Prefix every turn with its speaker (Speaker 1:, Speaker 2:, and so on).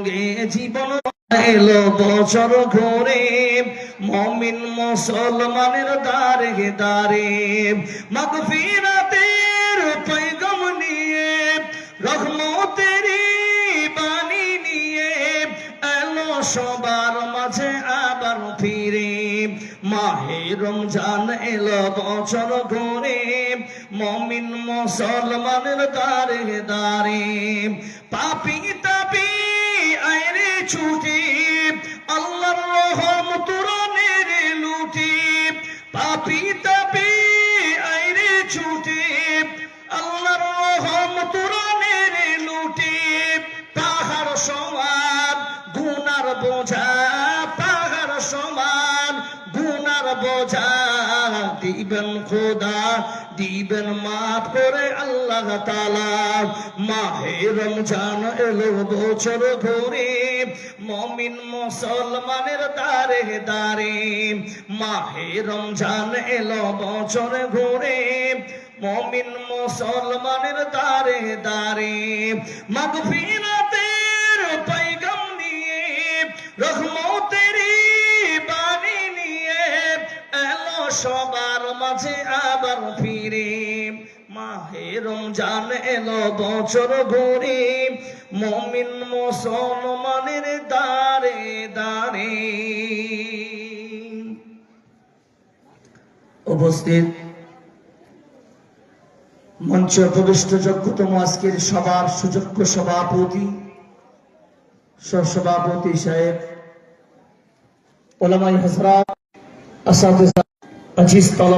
Speaker 1: সঙ্গে জীবন এলো বছর ঘুরে মুমিন মুসলমানের দারে দারে মাগফিরাতের পয়গাম নিয়ে রহমতের বাণী নিয়ে এলো সবার মাঝে আবার ফিরে মাহে রমজান এলো বছর ঘুরে মুমিন মুসলমানের দারে দারে পাপী তাপী আইরে ছুটি আল্লাহর রহমত রানের লুটি পাপী তাপী আইরে ছুটি আল্লাহর রহমত রানের লুটি পাহাড় সমান গুনার বোঝা পাহাড় সমান গুনার বোঝা দিবেন খোদা দিবেন মাফ করে আল্লাহ তাআলা মাহে রমজান এলো বছর ঘুরে মুমিন মুসলমানের দারে দারে মাহে রমজান এলো বছর ঘুরে মুমিন মুসলমানের দারে দারে মাগফিরাতের পয়গাম নিয়ে রহমতের বাণী নিয়ে এলো সবার মাঝে আবার ফিরে মাহে রমজান এলো বছর ঘুরে মুমিন মুসলমানের দারে দারে। উপস্থিত মঞ্চ প্রবিষ্ট যোগ্যতম আজকের সবার সুযোগ্য সভাপতি সহসভাপতি সাহেব ওলামায়ে হযরত আসাতিজা আজিজ তালাবা